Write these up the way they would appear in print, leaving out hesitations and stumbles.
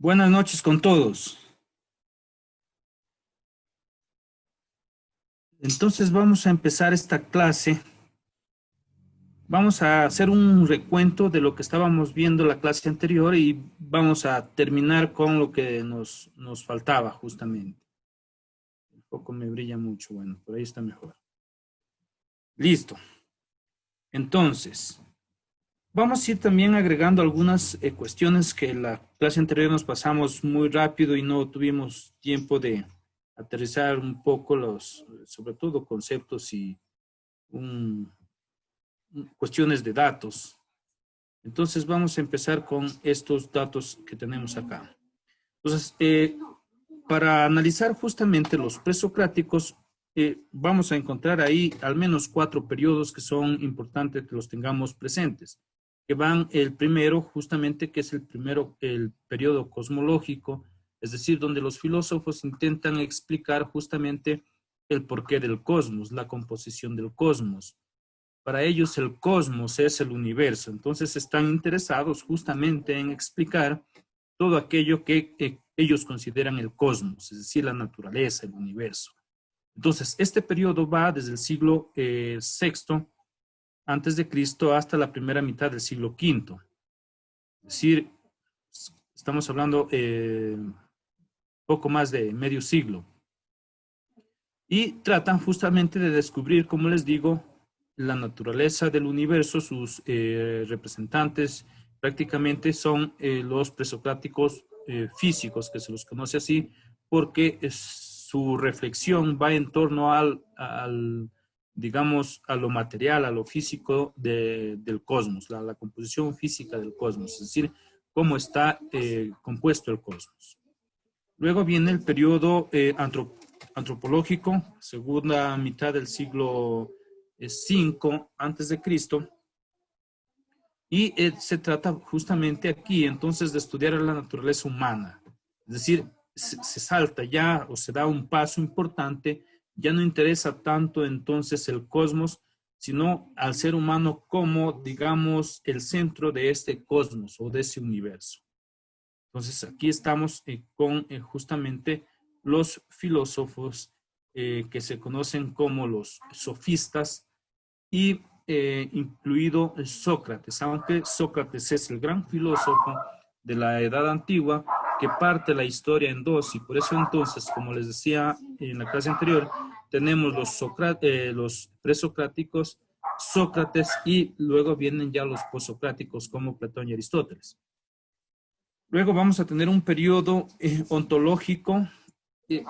Buenas noches con todos. Entonces vamos a empezar esta clase. Vamos a hacer un recuento de lo que estábamos viendo la clase anterior y vamos a terminar con lo que nos faltaba justamente. El foco me brilla mucho, bueno, por ahí está mejor. Listo. Entonces, vamos a ir también agregando algunas cuestiones que la clase anterior nos pasamos muy rápido y no tuvimos tiempo de aterrizar un poco sobre todo conceptos y cuestiones de datos. Entonces vamos a empezar con estos datos que tenemos acá. Entonces, para analizar justamente los presocráticos, vamos a encontrar ahí al menos 4 periodos que son importantes que los tengamos presentes. Que van el primero, justamente, que es el periodo cosmológico, es decir, donde los filósofos intentan explicar justamente el porqué del cosmos, la composición del cosmos. Para ellos el cosmos es el universo, entonces están interesados justamente en explicar todo aquello que ellos consideran el cosmos, es decir, la naturaleza, el universo. Entonces, este periodo va desde el siglo VI antes de Cristo hasta la primera mitad del siglo V. Es decir, estamos hablando poco más de medio siglo. Y tratan justamente de descubrir, como les digo, la naturaleza del universo. Sus representantes prácticamente son los presocráticos físicos, que se los conoce así, porque su reflexión va en torno digamos, a lo material, a lo físico del cosmos, la composición física del cosmos, es decir, cómo está compuesto el cosmos. Luego viene el periodo antropológico, segunda mitad del siglo V antes de Cristo, y se trata justamente aquí entonces de estudiar la naturaleza humana. Es decir, se salta ya o se da un paso importante, ya no interesa tanto entonces el cosmos, sino al ser humano como, digamos, el centro de este cosmos o de ese universo. Entonces aquí estamos con justamente los filósofos que se conocen como los sofistas y incluido Sócrates, aunque Sócrates es el gran filósofo de la Edad Antigua que parte la historia en dos, y por eso entonces, como les decía en la clase anterior, tenemos los presocráticos, Sócrates, y luego vienen ya los posocráticos como Platón y Aristóteles. Luego vamos a tener un periodo ontológico.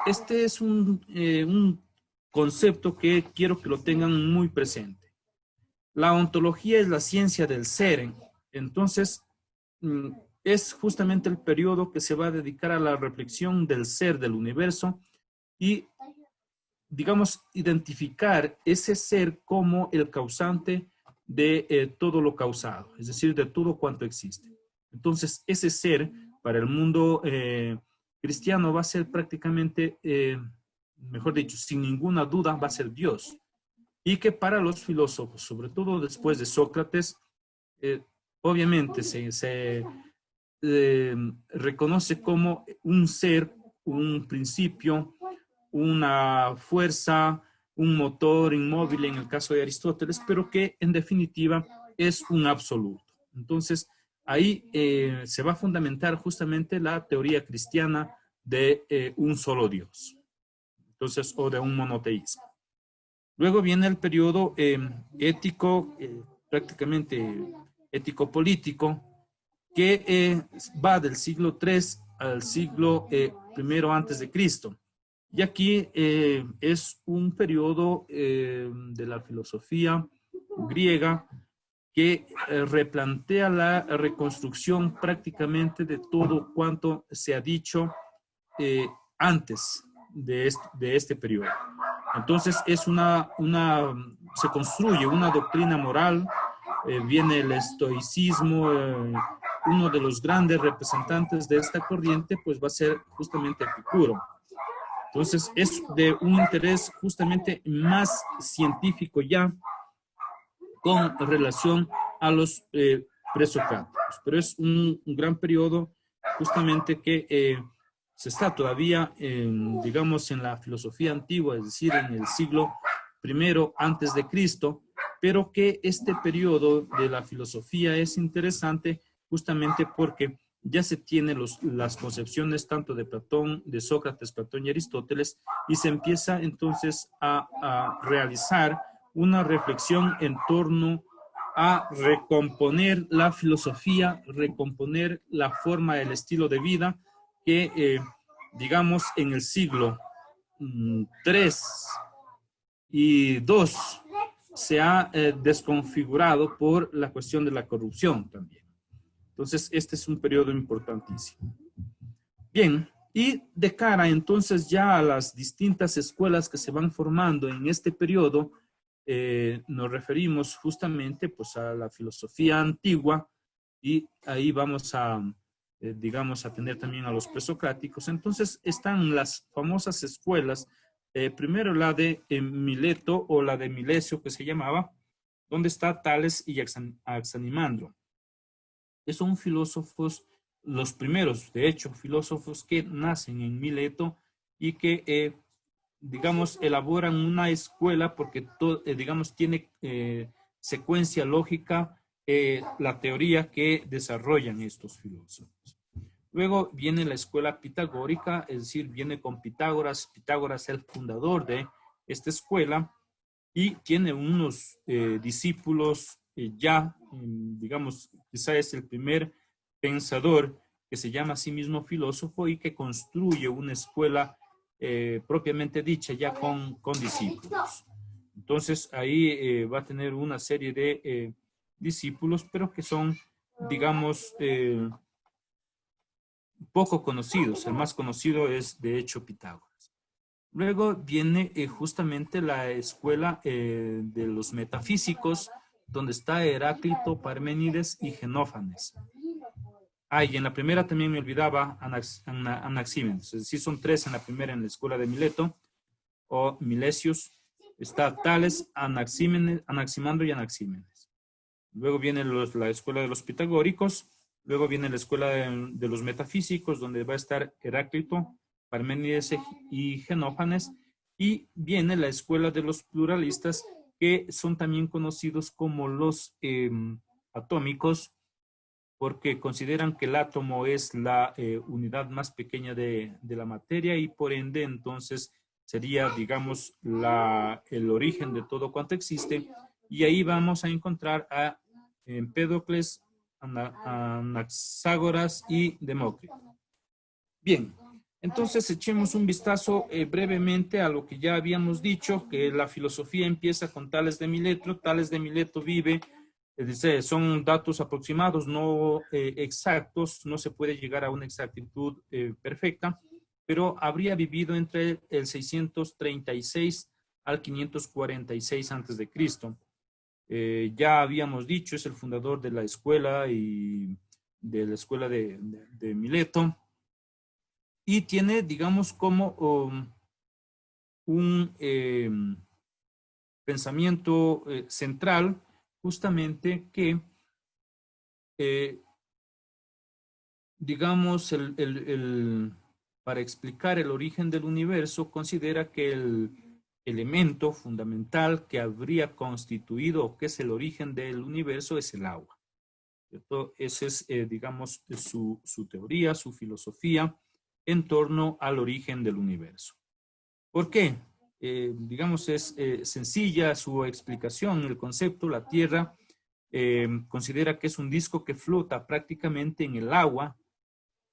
Este es un concepto que quiero que lo tengan muy presente. La ontología es la ciencia del ser. Entonces, es justamente el periodo que se va a dedicar a la reflexión del ser, del universo, y, digamos, identificar ese ser como el causante de todo lo causado, es decir, de todo cuanto existe. Entonces, ese ser para el mundo cristiano va a ser prácticamente, mejor dicho, sin ninguna duda, va a ser Dios. Y que para los filósofos, sobre todo después de Sócrates, obviamente se reconoce como un ser, un principio, una fuerza, un motor inmóvil en el caso de Aristóteles, pero que en definitiva es un absoluto. Entonces, ahí se va a fundamentar justamente la teoría cristiana de un solo Dios. Entonces, o de un monoteísmo. Luego viene el periodo ético, prácticamente ético-político, que va del siglo III al siglo I antes de Cristo. Y aquí es un periodo de la filosofía griega que replantea la reconstrucción prácticamente de todo cuanto se ha dicho antes de este periodo. Entonces se construye una doctrina moral, viene el estoicismo, uno de los grandes representantes de esta corriente pues va a ser justamente Epicuro. Entonces es de un interés justamente más científico ya con relación a los presocráticos, pero es un gran periodo justamente que se está todavía, digamos, en la filosofía antigua, es decir, en el siglo I antes de Cristo, pero que este periodo de la filosofía es interesante justamente porque ya se tienen las concepciones tanto de Platón, de Sócrates, Platón y Aristóteles, y se empieza entonces a realizar una reflexión en torno a recomponer la filosofía, recomponer la forma, el estilo de vida que, digamos, en el siglo III y II se ha desconfigurado por la cuestión de la corrupción también. Entonces, este es un periodo importantísimo. Bien, y de cara entonces ya a las distintas escuelas que se van formando en este periodo, nos referimos justamente pues a la filosofía antigua y ahí vamos a, digamos, a tener también a los presocráticos. Entonces están las famosas escuelas, primero la de Mileto o la de Milesio que se llamaba, donde está Tales y Axanimandro, que son filósofos, los primeros, de hecho, filósofos que nacen en Mileto y que, digamos, elaboran una escuela porque, digamos, tiene secuencia lógica la teoría que desarrollan estos filósofos. Luego viene la escuela pitagórica, es decir, viene con Pitágoras. Pitágoras es el fundador de esta escuela y tiene unos discípulos ya, digamos, quizá es el primer pensador que se llama a sí mismo filósofo y que construye una escuela propiamente dicha ya con discípulos. Entonces ahí va a tener una serie de discípulos, pero que son, digamos, poco conocidos. El más conocido es, de hecho, Pitágoras. Luego viene justamente la escuela de los metafísicos, donde está Heráclito, Parménides y Genófanes. Y en la primera también me olvidaba Anaxímenes, es decir, son tres en la primera en la escuela de Mileto o Milesius. Está Tales, Anaximandro y Anaxímenes. Luego viene la escuela de los pitagóricos, luego viene la escuela de los metafísicos, donde va a estar Heráclito, Parménides y Genófanes, y viene la escuela de los pluralistas, que son también conocidos como los atómicos, porque consideran que el átomo es la unidad más pequeña de la materia y por ende entonces sería, digamos, el origen de todo cuanto existe. Y ahí vamos a encontrar a Empédocles, Anaxágoras y Demócrito. Bien, entonces echemos un vistazo brevemente a lo que ya habíamos dicho, que la filosofía empieza con Tales de Mileto. Tales de Mileto vive, son datos aproximados, no exactos, no se puede llegar a una exactitud perfecta, pero habría vivido entre el 636 al 546 a.C. Ya habíamos dicho, es el fundador de la escuela y de la escuela de Mileto, y tiene, digamos, como un pensamiento central, justamente que, digamos, para explicar el origen del universo, considera que el elemento fundamental que habría constituido o que es el origen del universo es el agua. ¿Cierto? Esa es, digamos, su teoría, su filosofía en torno al origen del universo. ¿Por qué? Digamos, es sencilla su explicación, el concepto. La Tierra considera que es un disco que flota prácticamente en el agua.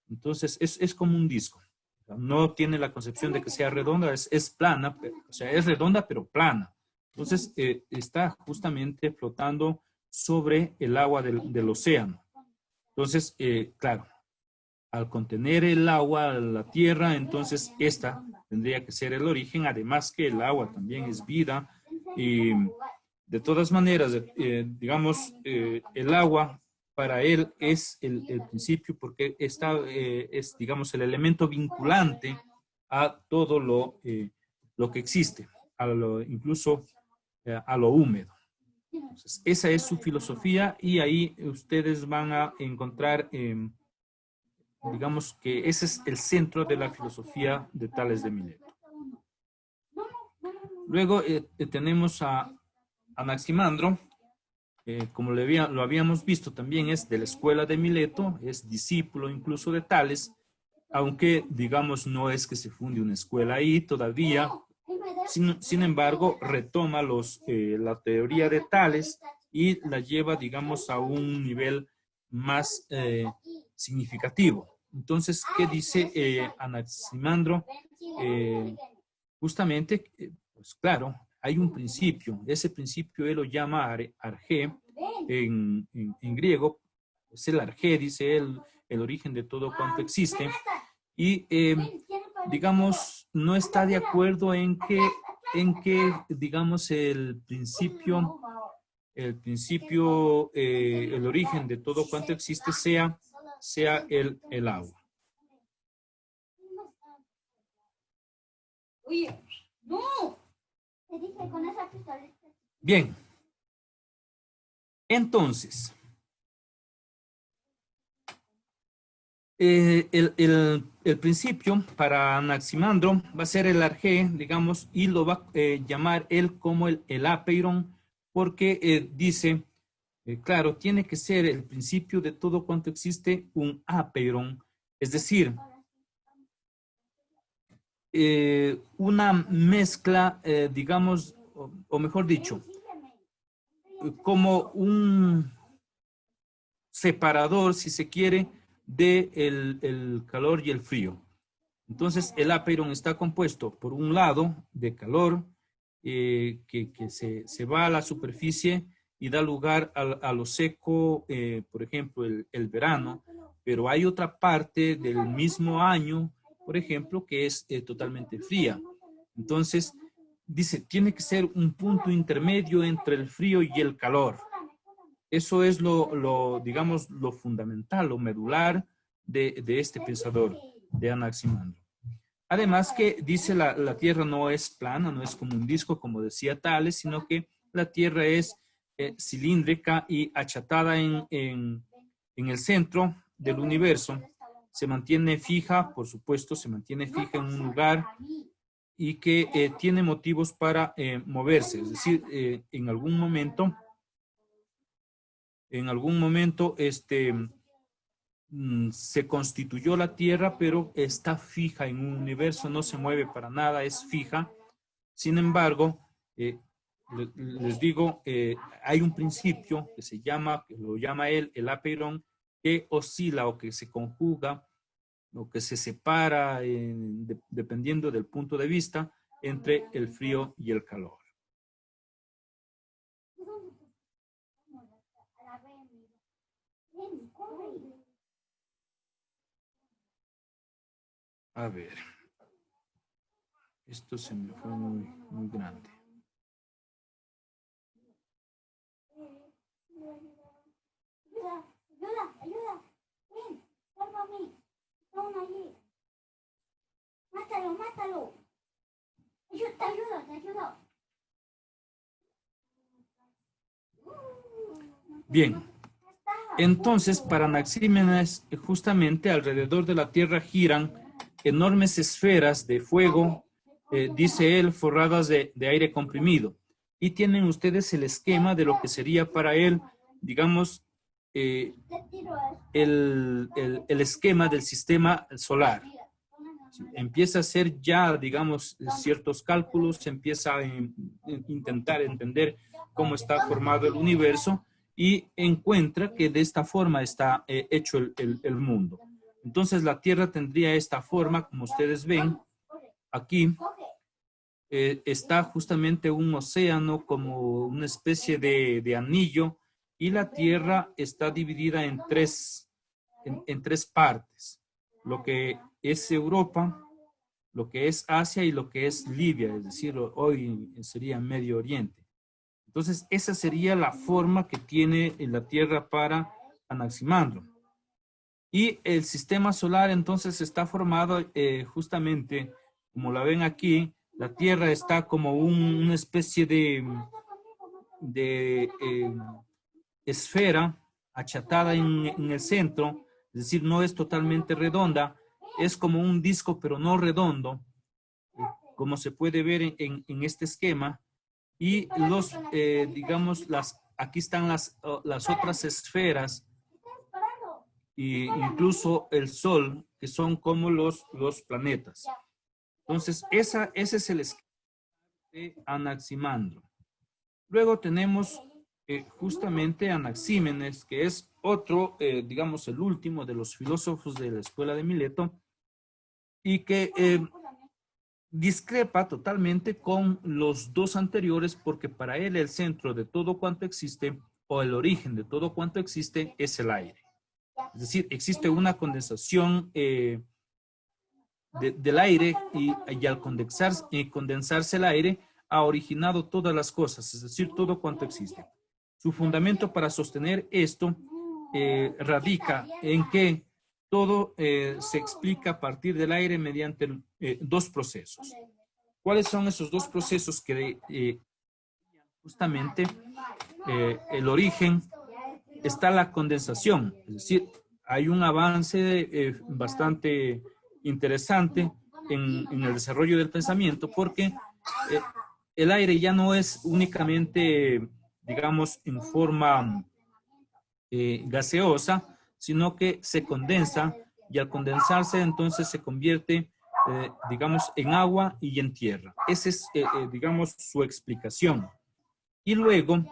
Entonces, es como un disco. No tiene la concepción de que sea redonda, es plana, o sea, es redonda pero plana. Entonces, está justamente flotando sobre el agua del océano. Entonces, claro, al contener el agua, la tierra, entonces esta tendría que ser el origen, además que el agua también es vida. Y de todas maneras, digamos, el agua para él es el principio porque es, digamos, el elemento vinculante a todo lo que existe, incluso a lo húmedo. Entonces, esa es su filosofía y ahí ustedes van a encontrar digamos que ese es el centro de la filosofía de Tales de Mileto. Luego tenemos a Anaximandro, como lo habíamos visto también es de la escuela de Mileto, es discípulo incluso de Tales, aunque digamos no es que se funde una escuela ahí todavía. Sin embargo, retoma la teoría de Tales y la lleva, digamos, a un nivel más significativo. Entonces, ¿qué dice Anaximandro? Justamente, pues claro, hay un principio. Ese principio él lo llama arjé en griego. Es el arjé, dice él, el origen de todo cuanto existe. Y, digamos, no está de acuerdo en que digamos, el origen de todo cuanto existe sea el agua. Bien. Entonces, el principio para Anaximandro va a ser el arjé, digamos, y lo va a llamar él como el apeiron, porque dice, claro, tiene que ser el principio de todo cuanto existe un apeiron, es decir, una mezcla, digamos, o mejor dicho, como un separador, si se quiere, de el calor y el frío. Entonces, el apeiron está compuesto, por un lado, de calor, que se va a la superficie y da lugar a lo seco, por ejemplo, el verano, pero hay otra parte del mismo año, por ejemplo, que es totalmente fría. Entonces, dice, tiene que ser un punto intermedio entre el frío y el calor. Eso es digamos, lo fundamental, lo medular de este pensador, de Anaximandro. Además que dice la Tierra no es plana, no es como un disco, como decía Tales, sino que la Tierra es cilíndrica y achatada en el centro del universo. Se mantiene fija, por supuesto, se mantiene fija en un lugar y que tiene motivos para moverse. Es decir, en algún momento, se constituyó la Tierra, pero está fija en un universo, no se mueve para nada, es fija. Sin embargo, les digo, hay un principio que lo llama él el apeiron, que oscila o que se conjuga o que se separa dependiendo del punto de vista entre el frío y el calor. A ver, esto se me fue muy grande. Ayuda. Ven, salva a mí. Está uno allí. Mátalo. Te ayudo. Bien. Entonces, para Anaxímenes, justamente alrededor de la Tierra giran enormes esferas de fuego, dice él, forradas de aire comprimido. Y tienen ustedes el esquema de lo que sería para él, digamos, el esquema del sistema solar. Empieza a hacer ya, digamos, ciertos cálculos, empieza a intentar entender cómo está formado el universo y encuentra que de esta forma está hecho el mundo. Entonces la Tierra tendría esta forma, como ustedes ven aquí. Está justamente un océano como una especie de anillo y la Tierra está dividida en tres partes. Lo que es Europa, lo que es Asia y lo que es Libia, es decir, hoy sería Medio Oriente. Entonces, esa sería la forma que tiene la Tierra para Anaximandro. Y el sistema solar entonces está formado justamente, como la ven aquí, la Tierra está como una especie de esfera achatada en el centro. es decir, no es totalmente redonda, es como un disco, pero no redondo, como se puede ver en este esquema. Y digamos, aquí están las otras esferas, e incluso el Sol, que son como los planetas. Entonces, ese es el esquema de Anaximandro. Luego tenemos justamente Anaxímenes, que es otro, digamos, el último de los filósofos de la escuela de Mileto, y que discrepa totalmente con los dos anteriores, porque para él el centro de todo cuanto existe, o el origen de todo cuanto existe, es el aire. Es decir, existe una condensación del aire y al condensarse el aire ha originado todas las cosas, es decir, todo cuanto existe. Su fundamento para sostener esto radica en que todo se explica a partir del aire mediante dos procesos. ¿Cuáles son esos dos procesos que justamente el origen? Está la condensación, es decir, hay un avance bastante interesante en el desarrollo del pensamiento, porque el aire ya no es únicamente, digamos, en forma gaseosa, sino que se condensa, y al condensarse entonces se convierte, digamos, en agua y en tierra. Esa es, digamos, su explicación. Y luego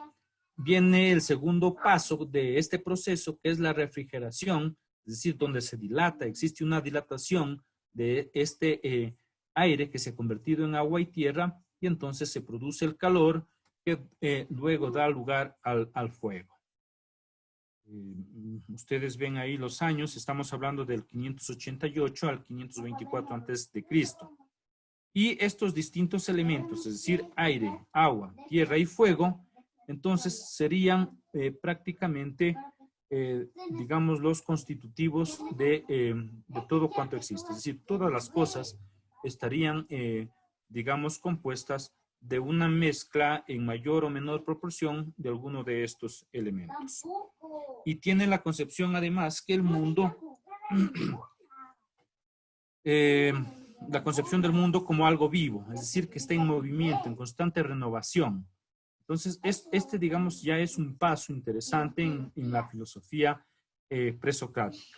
viene el segundo paso de este proceso, que es la refrigeración, es decir, donde se dilata, existe una dilatación de este aire que se ha convertido en agua y tierra, y entonces se produce el calor que luego da lugar al fuego. Ustedes ven ahí los años, estamos hablando del 588 al 524 antes de Cristo. Y estos distintos elementos, es decir, aire, agua, tierra y fuego, entonces serían prácticamente, digamos, los constitutivos de todo cuanto existe. Es decir, todas las cosas estarían, digamos, compuestas de una mezcla en mayor o menor proporción de alguno de estos elementos. Y tiene la concepción, además, que el mundo la concepción del mundo como algo vivo, es decir, que está en movimiento, en constante renovación. Entonces, digamos, ya es un paso interesante en la filosofía presocrática.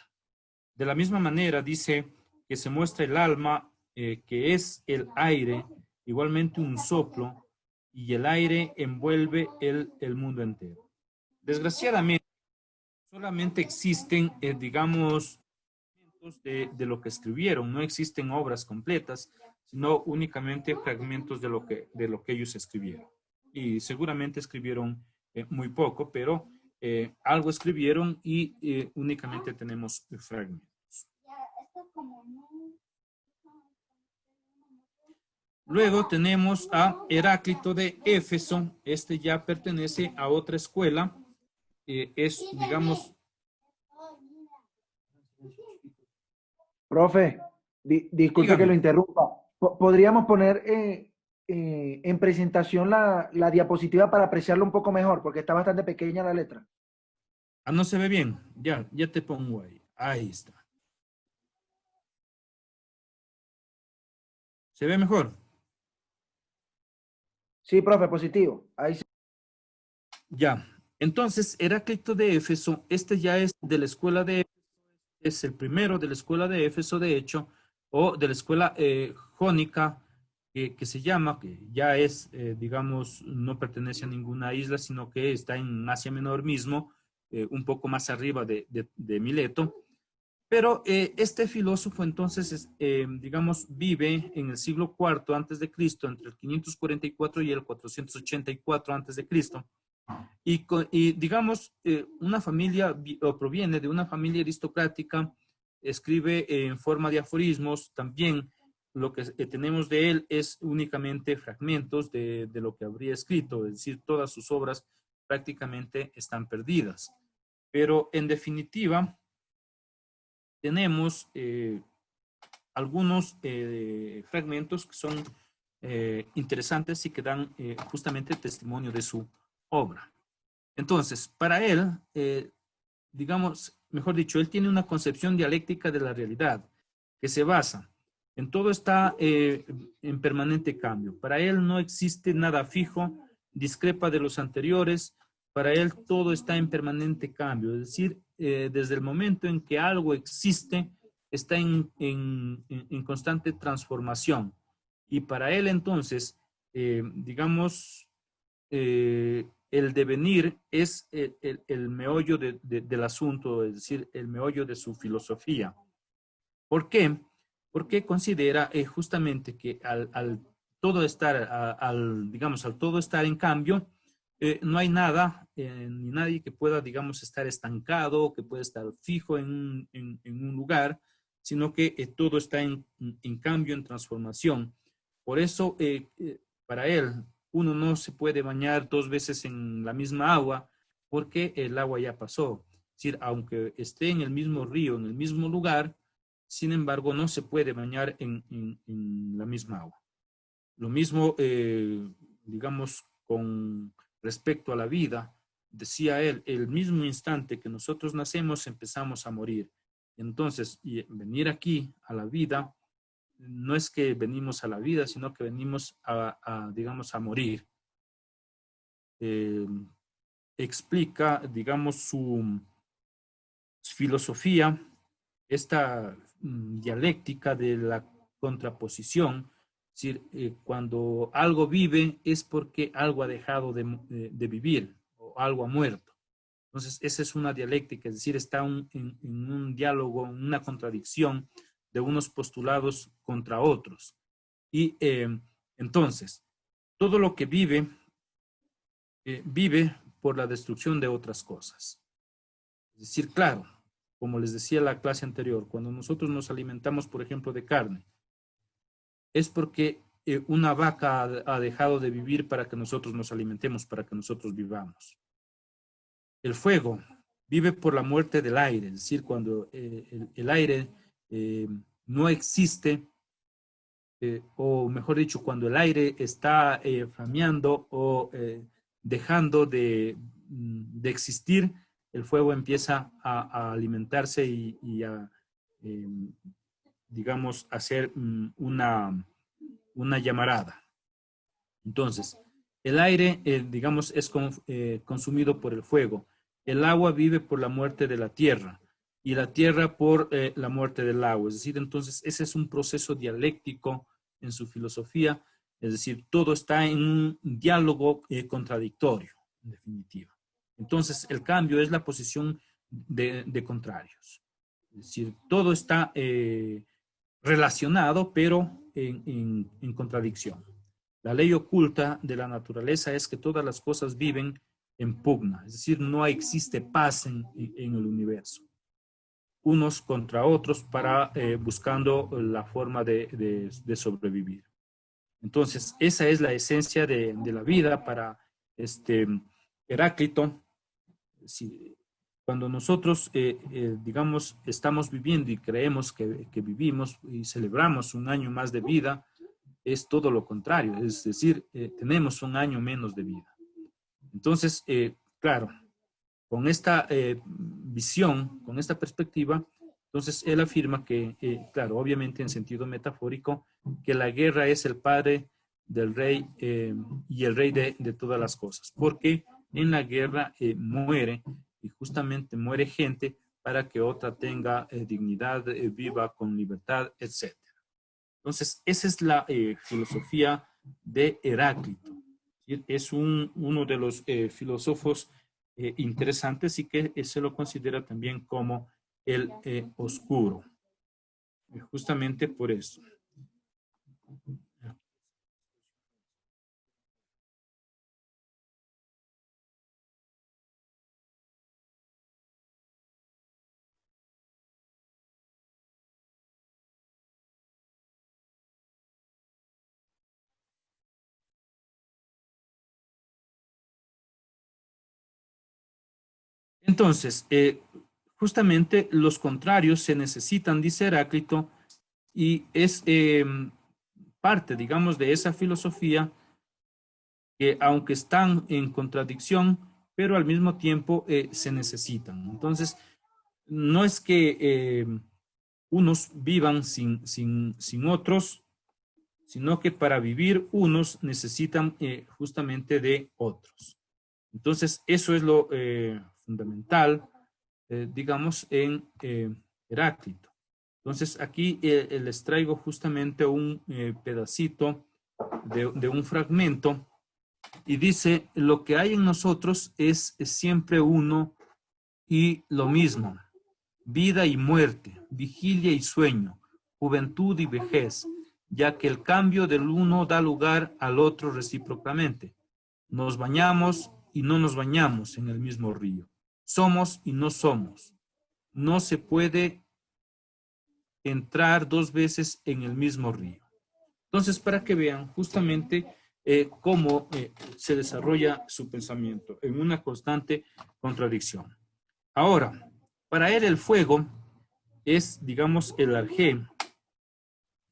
De la misma manera, dice que se muestra el alma, que es el aire, igualmente un soplo, y el aire envuelve el mundo entero. Desgraciadamente, solamente existen, digamos, de lo que escribieron. No existen obras completas, sino únicamente fragmentos de lo que ellos escribieron. Y seguramente escribieron muy poco, pero algo escribieron y únicamente tenemos fragmentos. Luego tenemos a Heráclito de Éfeso. Este ya pertenece a otra escuela. Es, digamos... Profe, disculpe Dígame. que lo interrumpa. ¿Podríamos poner en presentación la diapositiva para apreciarlo un poco mejor? Porque está bastante pequeña la letra. Ah, no se ve bien. Ya te pongo ahí. Ahí está. ¿Se ve mejor? Sí, profe, positivo. Ahí sí. Ya. Entonces, Heráclito de Éfeso, este ya es de la escuela de Éfeso, es el primero de la escuela de Éfeso, de hecho, o de la escuela jónica, que se llama, que ya es, digamos, no pertenece a ninguna isla, sino que está en Asia Menor mismo, un poco más arriba de Mileto. Pero este filósofo entonces, digamos, vive en el siglo IV antes de Cristo, entre el 544 y el 484 antes de Cristo. Y digamos, una familia, o proviene de una familia aristocrática, escribe en forma de aforismos. También lo que tenemos de él es únicamente fragmentos de lo que habría escrito, es decir, todas sus obras prácticamente están perdidas. Pero en definitiva, tenemos algunos fragmentos que son interesantes y que dan justamente testimonio de su obra. Entonces, para él, digamos, mejor dicho, él tiene una concepción dialéctica de la realidad que se basa en todo está en permanente cambio. Para él no existe nada fijo, discrepa de los anteriores. Para él todo está en permanente cambio. Es decir, desde el momento en que algo existe, está en constante transformación. Y para él entonces, digamos, el devenir es el meollo del asunto, es decir, el meollo de su filosofía. ¿Por qué? Porque considera justamente que al todo estar, digamos, al todo estar en cambio, no hay nada ni nadie que pueda, digamos, estar estancado, que pueda estar fijo en un lugar, sino que todo está en cambio, en transformación. Por eso, para él, uno no se puede bañar 2 veces en la misma agua, porque el agua ya pasó. Es decir, aunque esté en el mismo río, en el mismo lugar, sin embargo, no se puede bañar en la misma agua. Lo mismo, digamos, con respecto a la vida, decía él, el mismo instante que nosotros nacemos, empezamos a morir. Entonces, venir aquí a la vida, no es que venimos a la vida, sino que venimos digamos, a morir. Explica, digamos, su filosofía, esta dialéctica de la contraposición. Es decir, cuando algo vive es porque algo ha dejado de vivir o algo ha muerto. Entonces, esa es una dialéctica, es decir, está en un diálogo, en una contradicción de unos postulados contra otros. Y entonces, todo lo que vive, vive por la destrucción de otras cosas. Es decir, claro, como les decía en la clase anterior, cuando nosotros nos alimentamos, por ejemplo, de carne, es porque una vaca ha dejado de vivir para que nosotros nos alimentemos, para que nosotros vivamos. El fuego vive por la muerte del aire, es decir, cuando el aire no existe, o mejor dicho, cuando el aire está flameando o dejando de existir, el fuego empieza a alimentarse y a, digamos, hacer una llamarada. Entonces, el aire, digamos, es consumido por el fuego. El agua vive por la muerte de la tierra y la tierra por la muerte del agua. Es decir, entonces, ese es un proceso dialéctico en su filosofía. Es decir, todo está en un diálogo contradictorio, en definitiva. Entonces, el cambio es la posición de contrarios. Es decir, todo está relacionado, pero en contradicción. La ley oculta de la naturaleza es que todas las cosas viven en pugna, es decir, no existe paz en el universo. Unos contra otros para buscando la forma de sobrevivir. Entonces, esa es la esencia de la vida para Heráclito. Si, cuando nosotros, digamos, estamos viviendo y creemos que vivimos y celebramos un año más de vida, es todo lo contrario, es decir, tenemos un año menos de vida. Entonces, claro, con esta visión, con esta perspectiva, entonces él afirma que, claro, obviamente en sentido metafórico, que la guerra es el padre del rey y el rey de todas las cosas, porque en la guerra muere, y justamente muere gente para que otra tenga dignidad, viva con libertad, etc. Entonces, esa es la filosofía de Heráclito. Es uno de los filósofos interesantes y que se lo considera también como el oscuro. Justamente por eso. Entonces, justamente los contrarios se necesitan, dice Heráclito, y es parte, digamos, de esa filosofía que aunque están en contradicción, pero al mismo tiempo se necesitan. Entonces, no es que unos vivan sin otros, sino que para vivir unos necesitan justamente de otros. Entonces, eso es lo fundamental, digamos, en Heráclito. Entonces, aquí les traigo justamente un pedacito de un fragmento y dice, lo que hay en nosotros es siempre uno y lo mismo, vida y muerte, vigilia y sueño, juventud y vejez, ya que el cambio del uno da lugar al otro recíprocamente. Nos bañamos y no nos bañamos en el mismo río. Somos y no somos. No se puede entrar dos veces en el mismo río. Entonces, para que vean justamente cómo se desarrolla su pensamiento en una constante contradicción. Ahora, para él el fuego es, digamos, el arjé,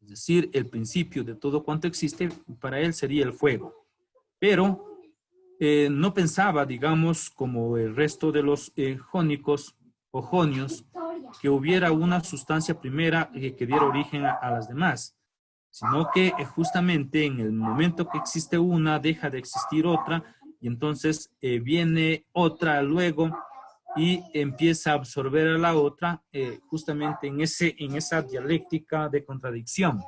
es decir, el principio de todo cuanto existe, para él sería el fuego. Pero no pensaba, digamos, como el resto de los jónicos o jonios, que hubiera una sustancia primera que diera origen a las demás, sino que justamente en el momento que existe una, deja de existir otra, y entonces viene otra luego y empieza a absorber a la otra justamente en esa dialéctica de contradicción.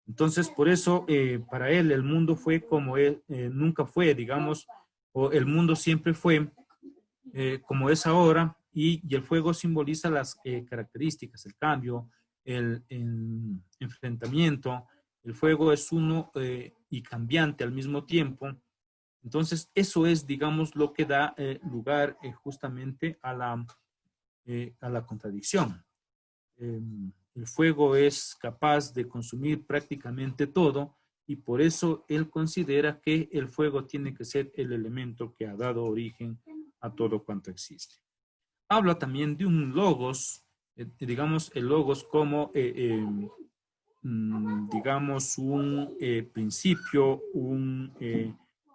Entonces, por eso, para él, el mundo fue como él nunca fue, digamos, o el mundo siempre fue como es ahora, y el fuego simboliza las características, el cambio, el enfrentamiento. El fuego es uno y cambiante al mismo tiempo. Entonces, eso es, digamos, lo que da lugar justamente a la contradicción. El fuego es capaz de consumir prácticamente todo y por eso él considera que el fuego tiene que ser el elemento que ha dado origen a todo cuanto existe. Habla también de un logos, digamos el logos como, digamos, un principio,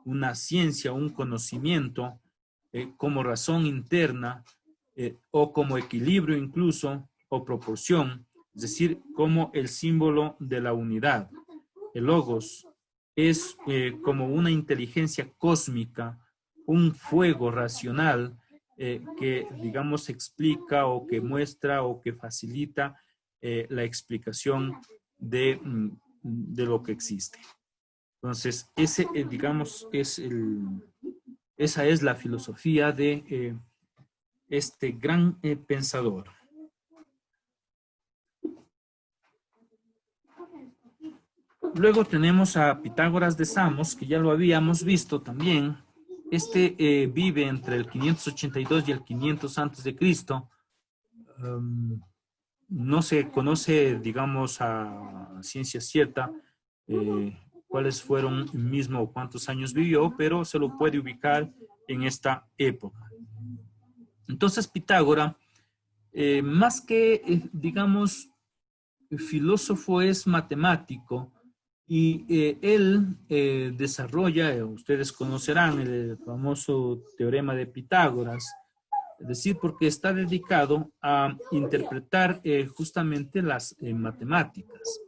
una ciencia, un conocimiento, como razón interna o como equilibrio incluso, o proporción, es decir, como el símbolo de la unidad. El logos es como una inteligencia cósmica, un fuego racional que, digamos, explica o que muestra o que facilita la explicación de lo que existe. Entonces, ese, digamos, esa es la filosofía de este gran pensador. Luego tenemos a Pitágoras de Samos, que ya lo habíamos visto también. Este vive entre el 582 y el 500 antes de Cristo. No se conoce, digamos, a ciencia cierta cuáles fueron mismo o cuántos años vivió, pero se lo puede ubicar en esta época. Entonces, Pitágoras, más que, digamos, filósofo, es matemático. Y él desarrolla, ustedes conocerán el famoso teorema de Pitágoras, es decir, porque está dedicado a interpretar justamente las matemáticas.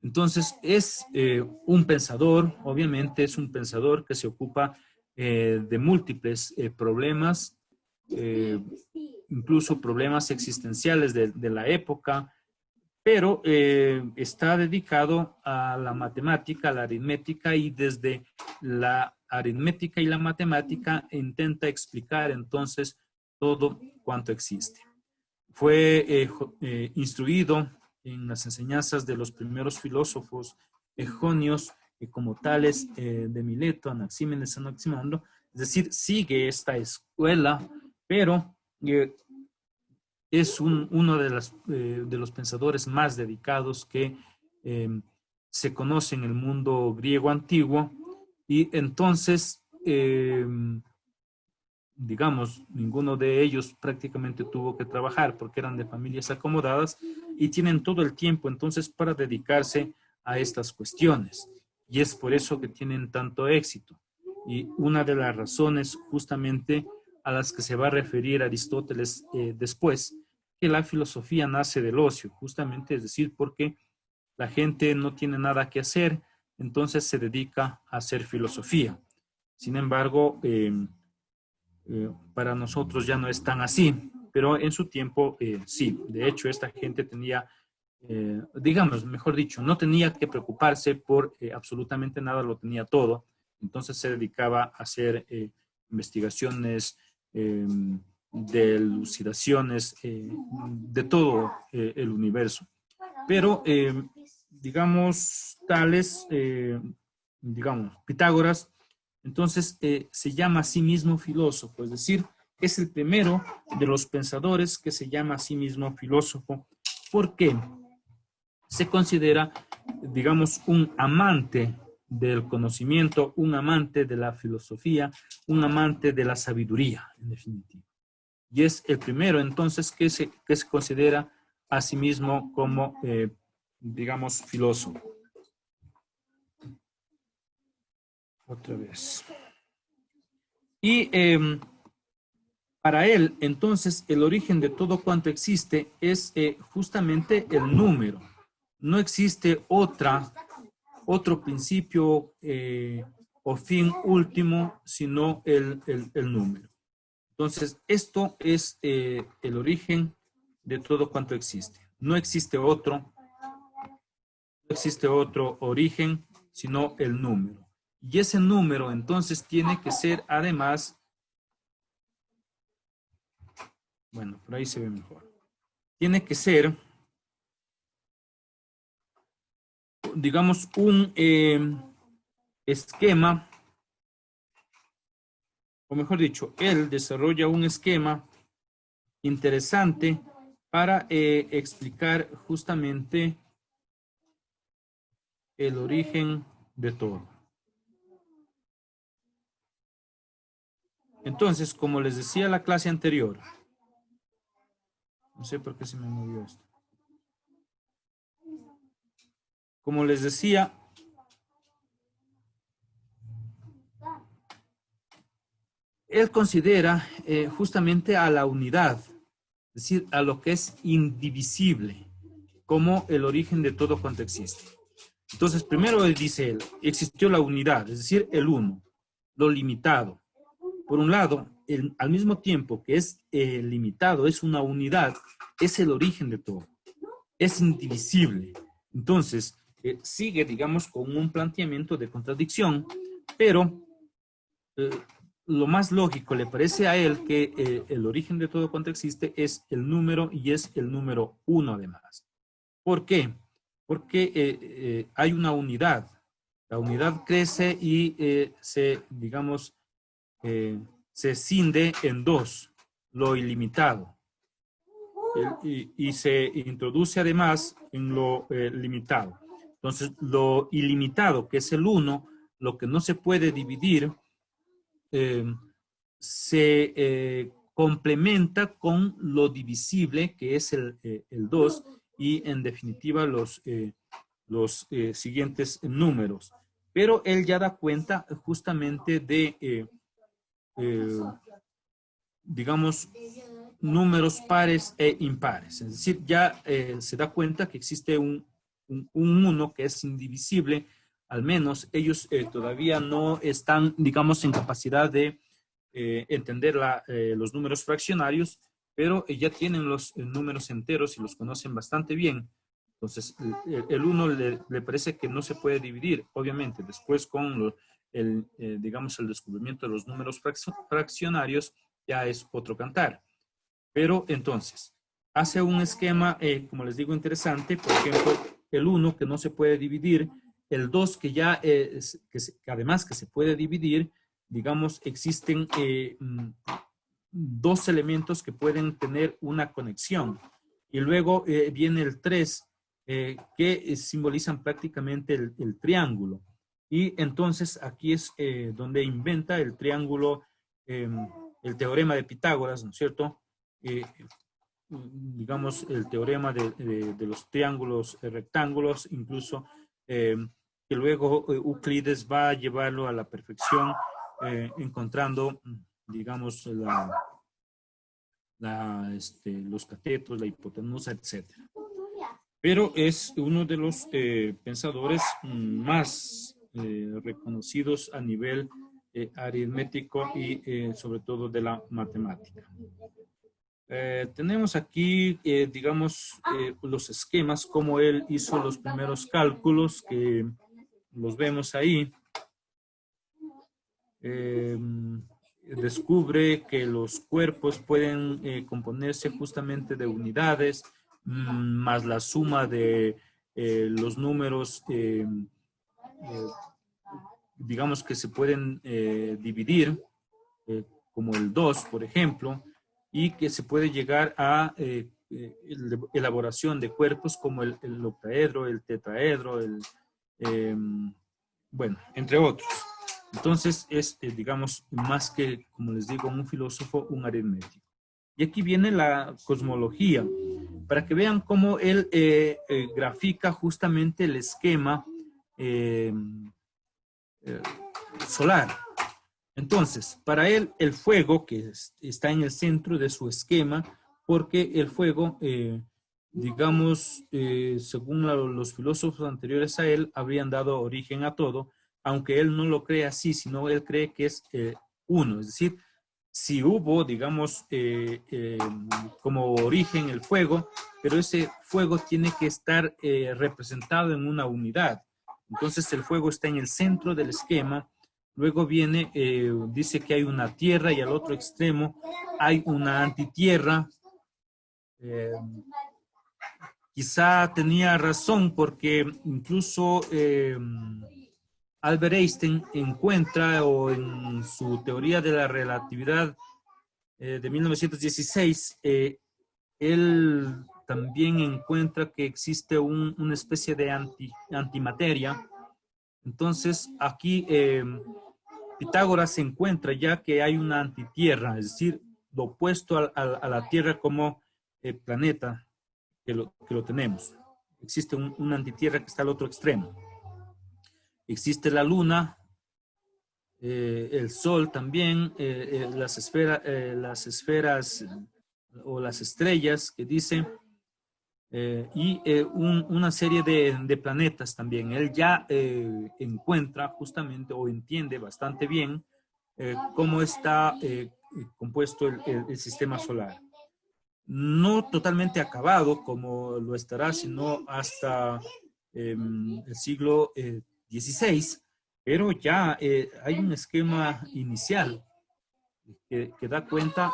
Entonces, es un pensador, obviamente es un pensador que se ocupa de múltiples problemas, incluso problemas existenciales de la época, pero está dedicado a la matemática, a la aritmética, y desde la aritmética y la matemática intenta explicar entonces todo cuanto existe. Fue instruido en las enseñanzas de los primeros filósofos jonios, como tales de Mileto, Anaxímenes, Anaximandro, es decir, sigue esta escuela, pero es uno de los pensadores más dedicados que se conoce en el mundo griego antiguo, y entonces, digamos, ninguno de ellos prácticamente tuvo que trabajar porque eran de familias acomodadas y tienen todo el tiempo entonces para dedicarse a estas cuestiones. Y es por eso que tienen tanto éxito. Y una de las razones justamente a las que se va a referir Aristóteles después qué la filosofía nace del ocio? Justamente, es decir, porque la gente no tiene nada que hacer, entonces se dedica a hacer filosofía. Sin embargo, para nosotros ya no es tan así, pero en su tiempo sí. De hecho, esta gente tenía, digamos, mejor dicho, no tenía que preocuparse por absolutamente nada, lo tenía todo. Entonces se dedicaba a hacer investigaciones, de elucidaciones, de todo el universo. Pero, digamos, tales, digamos, Pitágoras, entonces se llama a sí mismo filósofo, es decir, es el primero de los pensadores que se llama a sí mismo filósofo, porque se considera, digamos, un amante del conocimiento, un amante de la filosofía, un amante de la sabiduría, en definitiva. Y es el primero, entonces, que se considera a sí mismo como, digamos, filósofo. Otra vez. Y para él, entonces, el origen de todo cuanto existe es justamente el número. No existe otro principio o fin último, sino el número. Entonces, esto es el origen de todo cuanto existe. No existe otro origen, sino el número. Y ese número, entonces, tiene que ser, además, bueno, por ahí se ve mejor. Tiene que ser, digamos, un esquema, o mejor dicho, él desarrolla un esquema interesante para explicar justamente el origen de todo. Entonces, como les decía la clase anterior, no sé por qué se me movió esto. Como les decía, él considera justamente a la unidad, es decir, a lo que es indivisible, como el origen de todo cuanto existe. Entonces, primero él dice, existió la unidad, es decir, el uno, lo limitado. Por un lado, al mismo tiempo que es limitado, es una unidad, es el origen de todo, es indivisible. Entonces, sigue, digamos, con un planteamiento de contradicción, pero lo más lógico le parece a él que el origen de todo cuanto existe es el número y es el número uno además. ¿Por qué? Porque hay una unidad. La unidad crece y digamos, se escinde en dos, lo ilimitado. Y se introduce además en lo limitado. Entonces, lo ilimitado, que es el uno, lo que no se puede dividir, se complementa con lo divisible, que es el 2, y en definitiva los siguientes números. Pero él ya da cuenta justamente de, digamos, números pares e impares. Es decir, ya se da cuenta que existe un 1 que es indivisible. Al menos ellos todavía no están, digamos, en capacidad de entender los números fraccionarios, pero ya tienen los números enteros y los conocen bastante bien. Entonces, el 1 le parece que no se puede dividir, obviamente. Después, con digamos, el descubrimiento de los números fraccionarios, ya es otro cantar. Pero entonces, hace un esquema, como les digo, interesante. Por ejemplo, el 1 que no se puede dividir, el 2 que ya, que además que se puede dividir, digamos, existen dos elementos que pueden tener una conexión. Y luego viene el 3, que simbolizan prácticamente el triángulo. Y entonces aquí es donde inventa el triángulo, el teorema de Pitágoras, ¿no es cierto? Digamos, el teorema de los triángulos rectángulos, incluso que luego Euclides va a llevarlo a la perfección, encontrando, digamos, los catetos, la hipotenusa, etc. Pero es uno de los pensadores más reconocidos a nivel aritmético y sobre todo de la matemática. Tenemos aquí, digamos, los esquemas, como él hizo los primeros cálculos, que los vemos ahí. Descubre que los cuerpos pueden componerse justamente de unidades, más la suma de los números, digamos, que se pueden dividir, como el 2, por ejemplo, y que se puede llegar a elaboración de cuerpos como el octaedro, el tetraedro, bueno, entre otros. Entonces es, digamos, más que, como les digo, un filósofo, un aritmético. Y aquí viene la cosmología, para que vean cómo él grafica justamente el esquema solar. Entonces, para él, el fuego, que está en el centro de su esquema, porque el fuego, digamos, según los filósofos anteriores a él, habrían dado origen a todo, aunque él no lo cree así, sino él cree que es uno. Es decir, si hubo, digamos, como origen el fuego, pero ese fuego tiene que estar representado en una unidad. Entonces, el fuego está en el centro del esquema. Luego viene, dice que hay una tierra y al otro extremo hay una antitierra. Quizá tenía razón porque incluso Albert Einstein encuentra, o en su teoría de la relatividad de 1916, él también encuentra que existe una especie de antimateria. Entonces aquí Pitágoras encuentra ya que hay una antitierra, es decir, lo opuesto a la Tierra como planeta que lo tenemos. Existe una antitierra que está al otro extremo. Existe la Luna, el Sol también, las esferas o las estrellas que dice, y una serie de planetas también. Él ya encuentra justamente, o entiende bastante bien, cómo está compuesto el sistema solar. No totalmente acabado como lo estará, sino hasta el siglo XVI, pero ya hay un esquema inicial que da cuenta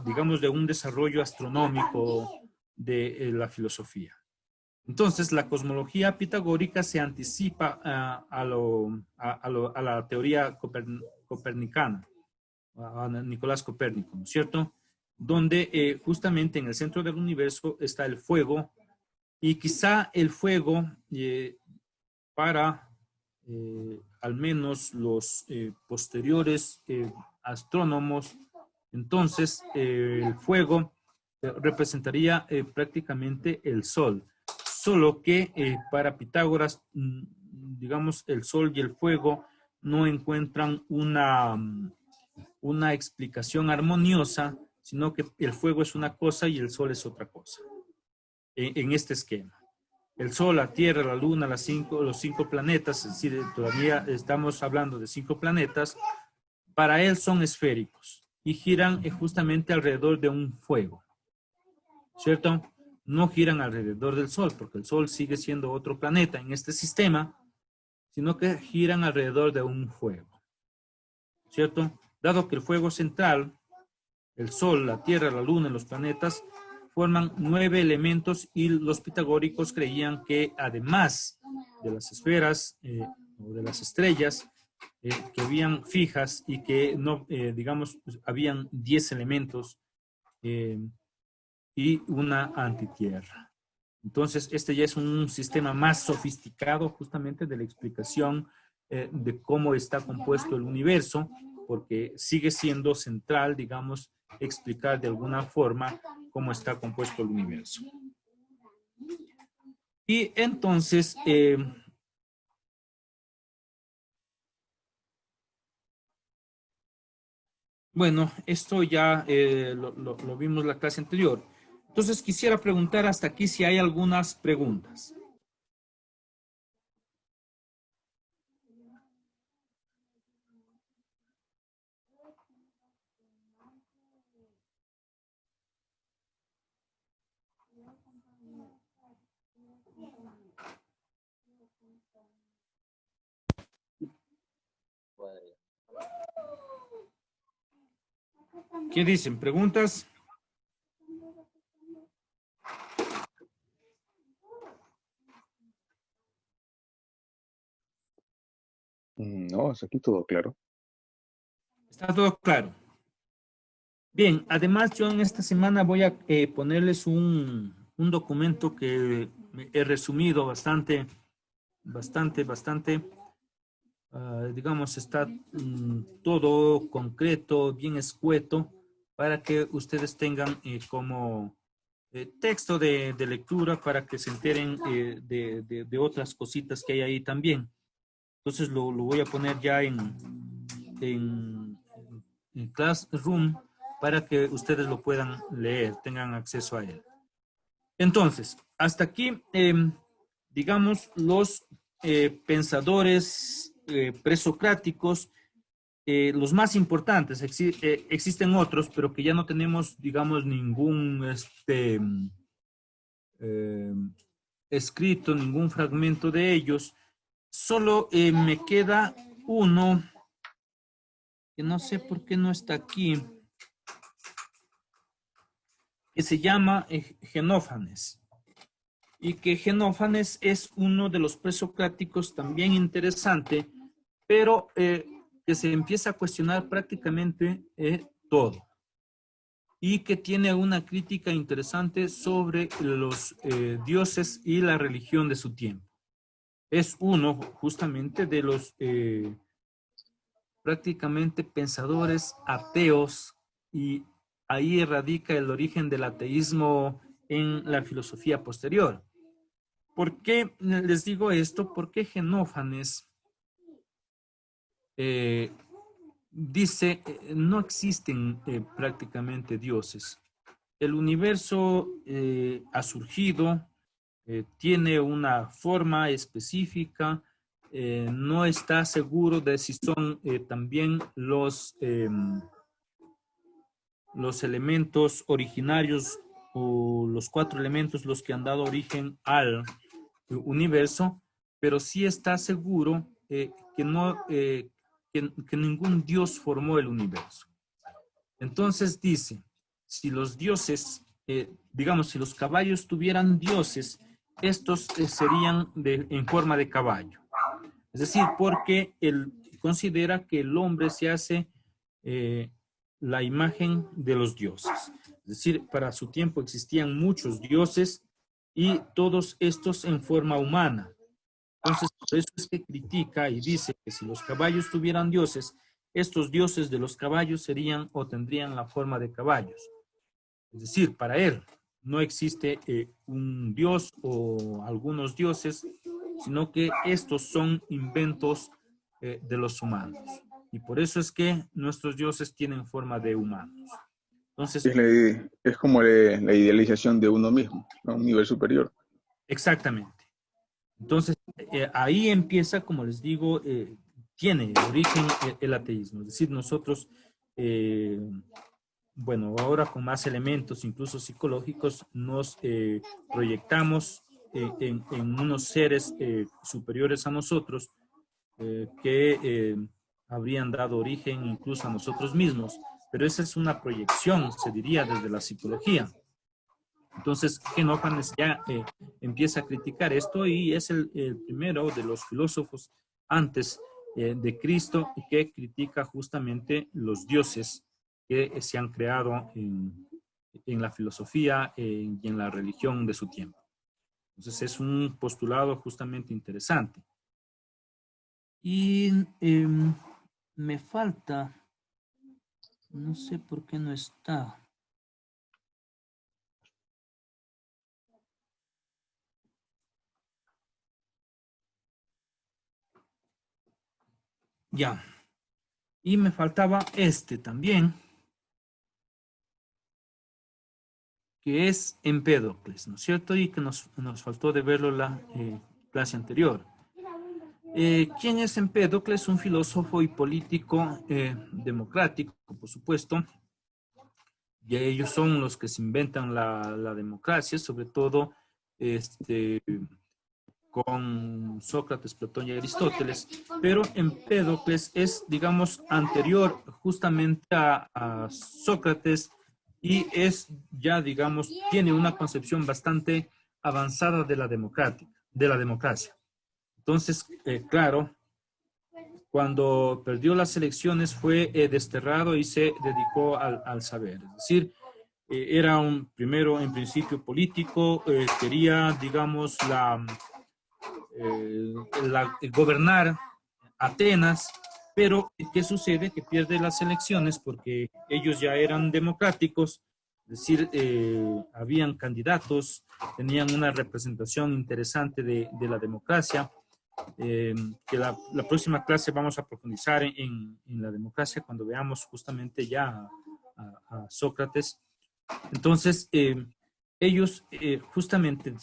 digamos, de un desarrollo astronómico de la filosofía. Entonces, la cosmología pitagórica se anticipa a la teoría copernicana, a Nicolás Copérnico, ¿no es cierto? Donde justamente en el centro del universo está el fuego, y quizá el fuego para al menos los posteriores astrónomos, entonces el fuego representaría prácticamente el sol, solo que para Pitágoras, digamos, el sol y el fuego no encuentran una explicación armoniosa, sino que el fuego es una cosa y el sol es otra cosa, en este esquema. El Sol, la Tierra, la Luna, los 5 planetas, es decir, todavía estamos hablando de 5 planetas, para él son esféricos y giran justamente alrededor de un fuego, ¿cierto? No giran alrededor del Sol, porque el Sol sigue siendo otro planeta en este sistema, sino que giran alrededor de un fuego, ¿cierto? Dado que el fuego central, el Sol, la Tierra, la Luna y los planetas, forman 9 elementos, y los pitagóricos creían que además de las esferas o de las estrellas que habían fijas y que no, digamos, habían 10 elementos y una antitierra. Entonces, este ya es un sistema más sofisticado justamente de la explicación de cómo está compuesto el universo, porque sigue siendo central, digamos, explicar de alguna forma cómo está compuesto el universo. Y entonces, Bueno, esto ya lo vimos la clase anterior. Entonces quisiera preguntar hasta aquí si hay algunas preguntas. ¿Qué dicen? ¿Preguntas? No, hasta aquí todo claro. Está todo claro. Bien, además yo en esta semana voy a ponerles un documento que he resumido bastante, digamos, está todo concreto, bien escueto, para que ustedes tengan como texto de lectura para que se enteren de otras cositas que hay ahí también. Entonces lo voy a poner ya en, en Classroom para que ustedes lo puedan leer, tengan acceso a él. Entonces, hasta aquí, digamos, los pensadores presocráticos, los más importantes. Existen otros, pero que ya no tenemos, digamos, ningún eh, escrito, ningún fragmento de ellos. Solo me queda uno que no sé por qué no está aquí, que se llama Genófanes. Y que Genófanes es uno de los presocráticos también interesante, pero que se empieza a cuestionar prácticamente todo. Y que tiene una crítica interesante sobre los dioses y la religión de su tiempo. Es uno justamente de los prácticamente pensadores ateos, y ahí radica el origen del ateísmo en la filosofía posterior. ¿Por qué les digo esto? Porque Genófanes dice, no existen prácticamente dioses. El universo ha surgido, tiene una forma específica, no está seguro de si son también los elementos originarios o los 4 elementos los que han dado origen al universo, pero sí está seguro que, no, que ningún dios formó el universo. Entonces dice, si los dioses, digamos, si los caballos tuvieran dioses, estos serían en forma de caballo. Es decir, porque él considera que el hombre se hace la imagen de los dioses. Es decir, para su tiempo existían muchos dioses y todos estos en forma humana. Entonces, por eso es que critica y dice que si los caballos tuvieran dioses, estos dioses de los caballos serían o tendrían la forma de caballos. Es decir, para él no existe un dios o algunos dioses, sino que estos son inventos de los humanos. Y por eso es que nuestros dioses tienen forma de humanos. Entonces, Es como la idealización de uno mismo, ¿no? Un nivel superior. exactamente. Entonces, ahí empieza, como les digo, tiene origen el ateísmo. Es decir, nosotros, bueno, ahora con más elementos, incluso psicológicos, nos proyectamos en unos seres superiores a nosotros que habrían dado origen incluso a nosotros mismos. Pero esa es una proyección, se diría, desde la psicología. Entonces, Genófanes ya empieza a criticar esto y es el primero de los filósofos antes de Cristo que critica justamente los dioses que se han creado en la filosofía y en la religión de su tiempo. Entonces, es un postulado justamente interesante. Y me falta, no sé por qué no está. Ya. Y me faltaba este también. que es Empédocles, ¿no es cierto? Y que nos faltó de verlo la clase anterior. ¿Quién es Empédocles? Un filósofo y político democrático, por supuesto. Y ellos son los que se inventan la democracia, sobre todo con Sócrates, Platón y Aristóteles. Pero Empédocles es, digamos, anterior justamente a Sócrates y es ya, digamos, tiene una concepción bastante avanzada de la democracia. Entonces, claro, cuando perdió las elecciones fue desterrado y se dedicó al saber. Es decir, era primero en principio político, quería, digamos, gobernar Atenas, pero ¿qué sucede? Que pierde las elecciones porque ellos ya eran democráticos, es decir, habían candidatos, tenían una representación interesante de la democracia, que la próxima clase vamos a profundizar en la democracia cuando veamos justamente ya a Sócrates. Entonces, ellos justamente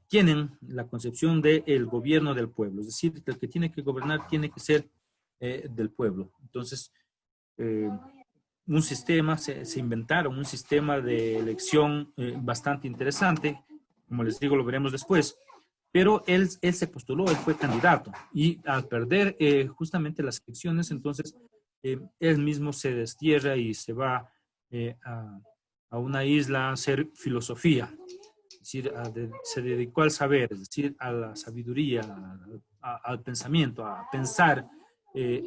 tienen la concepción del gobierno del pueblo, es decir, que el que tiene que gobernar tiene que ser del pueblo. Entonces, un sistema, se inventaron un sistema de elección bastante interesante, como les digo, lo veremos después, pero él se postuló, él fue candidato, y al perder justamente las elecciones, entonces él mismo se destierra y se va a una isla a hacer filosofía, es decir, se dedicó al saber, es decir, a la sabiduría, al pensamiento, a pensar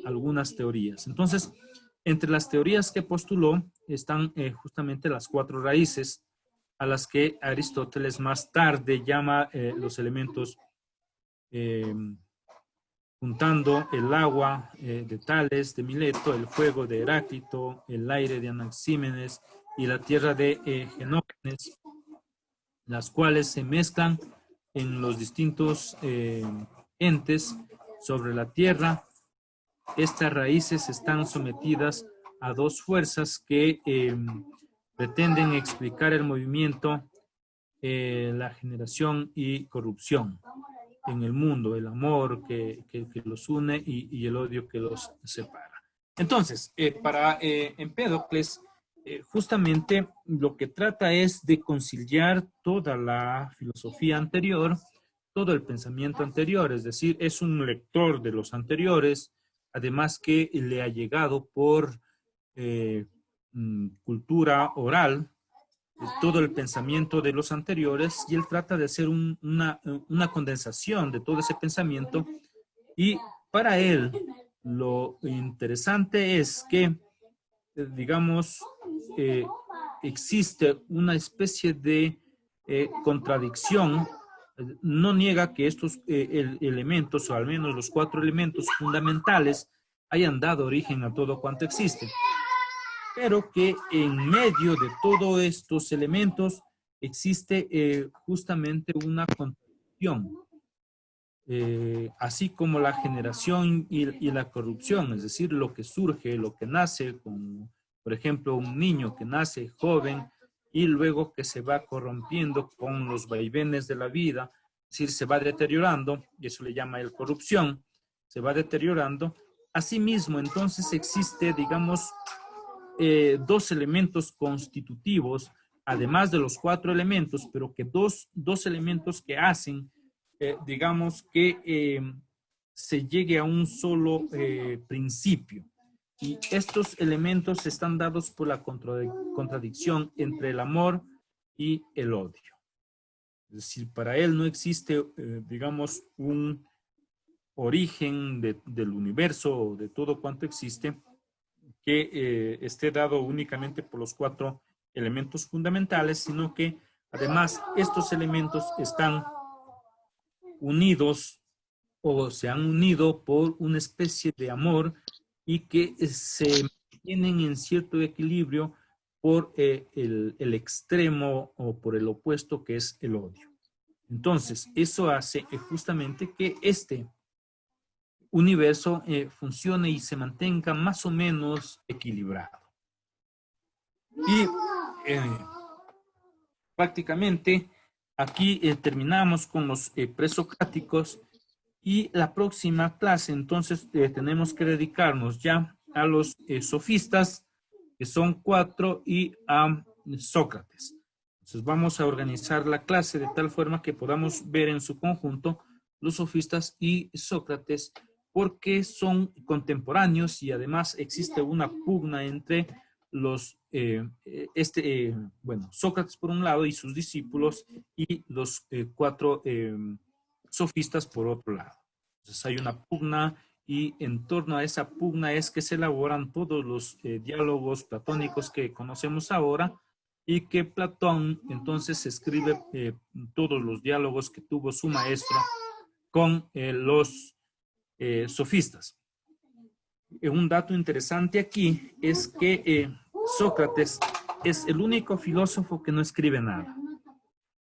algunas teorías. Entonces, entre las teorías que postuló están justamente las 4 raíces, a las que Aristóteles más tarde llama los elementos, juntando el agua de Tales, de Mileto, el fuego de Heráclito, el aire de Anaxímenes y la tierra de Genógenes, las cuales se mezclan en los distintos entes sobre la tierra. Estas raíces están sometidas a 2 fuerzas que pretenden explicar el movimiento, la generación y corrupción en el mundo, el amor que los une y el odio que los separa. Entonces, para Empédocles, justamente lo que trata es de conciliar toda la filosofía anterior, todo el pensamiento anterior, es decir, es un lector de los anteriores, además que le ha llegado por cultura oral todo el pensamiento de los anteriores, y él trata de hacer una condensación de todo ese pensamiento, y para él lo interesante es que, digamos, existe una especie de contradicción. No niega que estos elementos, o al menos los 4 elementos fundamentales, hayan dado origen a todo cuanto existe, pero que en medio de todos estos elementos existe justamente una contradicción, así como la generación y la corrupción, es decir, lo que surge, lo que nace, como por ejemplo un niño que nace joven y luego que se va corrompiendo con los vaivenes de la vida, es decir, se va deteriorando, y eso le llama el corrupción, se va deteriorando. Asimismo, entonces existe, digamos, 2 elementos constitutivos, además de los 4 elementos, pero que dos elementos que hacen, digamos, que se llegue a un solo principio. Y estos elementos están dados por la contradicción entre el amor y el odio. Es decir, para él no existe, digamos, un origen del universo o de todo cuanto existe que esté dado únicamente por los 4 elementos fundamentales, sino que además estos elementos están unidos o se han unido por una especie de amor y que se mantienen en cierto equilibrio por el extremo o por el opuesto, que es el odio. Entonces, eso hace justamente que este universo funcione y se mantenga más o menos equilibrado. Y prácticamente aquí terminamos con los presocráticos y la próxima clase entonces tenemos que dedicarnos ya a los sofistas, que son 4, y a Sócrates. Entonces vamos a organizar la clase de tal forma que podamos ver en su conjunto los sofistas y Sócrates, porque son contemporáneos y además existe una pugna entre los, bueno, Sócrates por un lado y sus discípulos y los 4 sofistas por otro lado. Entonces hay una pugna y en torno a esa pugna es que se elaboran todos los diálogos platónicos que conocemos ahora y que Platón entonces escribe todos los diálogos que tuvo su maestro con los sofistas. Un dato interesante aquí es que Sócrates es el único filósofo que no escribe nada.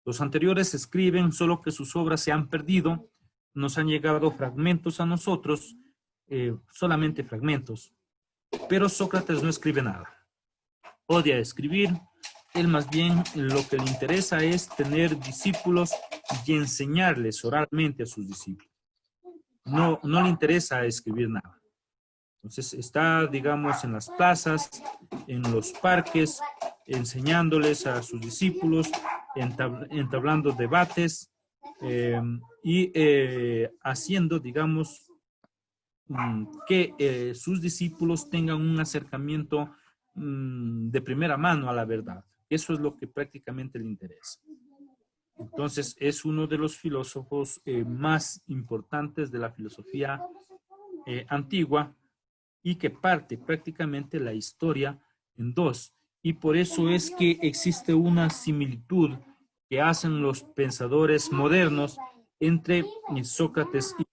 Los anteriores escriben, solo que sus obras se han perdido, nos han llegado fragmentos a nosotros, solamente fragmentos, pero Sócrates no escribe nada. Odia escribir, él más bien lo que le interesa es tener discípulos y enseñarles oralmente a sus discípulos. No le interesa escribir nada. Entonces está, digamos, en las plazas, en los parques, enseñándoles a sus discípulos, entablando debates y haciendo, digamos, que sus discípulos tengan un acercamiento de primera mano a la verdad. Eso es lo que prácticamente le interesa. Entonces es uno de los filósofos más importantes de la filosofía antigua, y que parte prácticamente la historia en dos. Y por eso es que existe una similitud que hacen los pensadores modernos entre Sócrates y...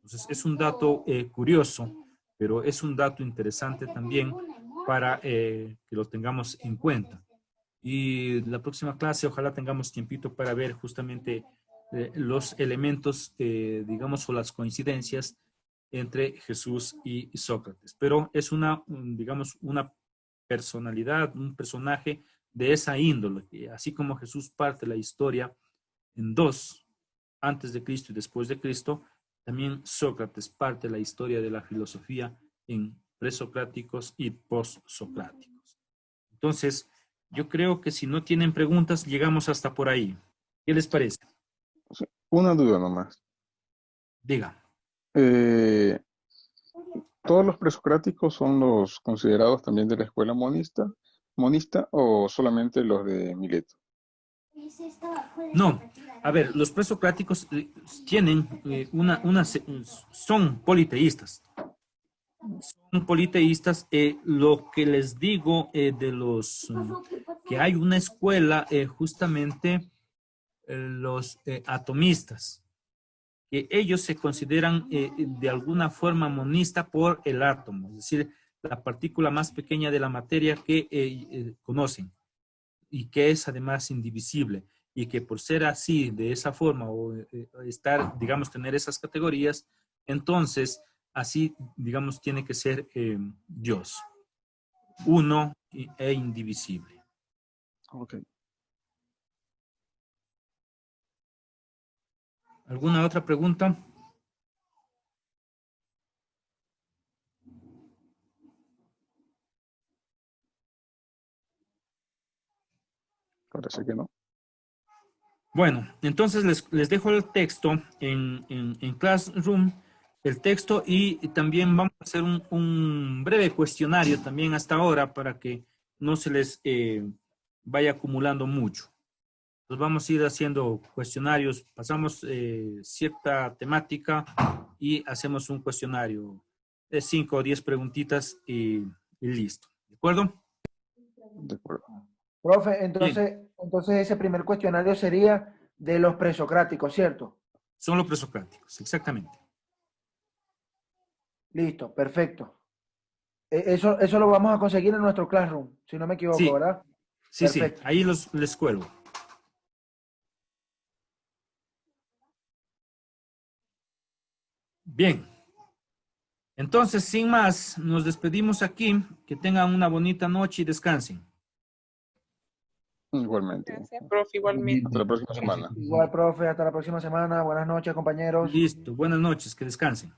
Entonces es un dato curioso, pero es un dato interesante también para que lo tengamos en cuenta. Y la próxima clase ojalá tengamos tiempito para ver justamente los elementos, digamos, o las coincidencias entre Jesús y Sócrates. Pero es una, digamos, una personalidad, un personaje de esa índole, que así como Jesús parte la historia en dos, antes de Cristo y después de Cristo, también Sócrates parte la historia de la filosofía en presocráticos y postsocráticos. Entonces, yo creo que si no tienen preguntas, llegamos hasta por ahí. ¿Qué les parece? Una duda nomás. Diga. ¿Todos los presocráticos son los considerados también de la escuela monista o solamente los de Mileto? No, a ver, los presocráticos tienen son politeístas. Son politeístas. Lo que les digo de los que hay una escuela justamente los atomistas, que ellos se consideran de alguna forma monista por el átomo, es decir, la partícula más pequeña de la materia que conocen y que es además indivisible, y que por ser así, de esa forma, o estar, digamos, tener esas categorías, entonces así, digamos, tiene que ser Dios, uno e indivisible. Okay. ¿Alguna otra pregunta? Parece que no. Bueno, entonces les dejo el texto en Classroom, el texto, y también vamos a hacer un breve cuestionario también hasta ahora para que no se les vaya acumulando mucho. Entonces vamos a ir haciendo cuestionarios, pasamos cierta temática y hacemos un cuestionario de 5 o 10 preguntitas y listo. ¿De acuerdo? De acuerdo. Profe, entonces ese primer cuestionario sería de los presocráticos, ¿cierto? Son los presocráticos, exactamente. Listo, perfecto. Eso lo vamos a conseguir en nuestro Classroom, si no me equivoco, Sí, ¿verdad? sí, Perfecto. ahí les cuelgo. Bien. Entonces, sin más, nos despedimos aquí. Que tengan una bonita noche y descansen. Igualmente. Gracias, profe, igualmente. Hasta la próxima semana. Igual, profe, hasta la próxima semana. Buenas noches, compañeros. Listo. Buenas noches. Que descansen.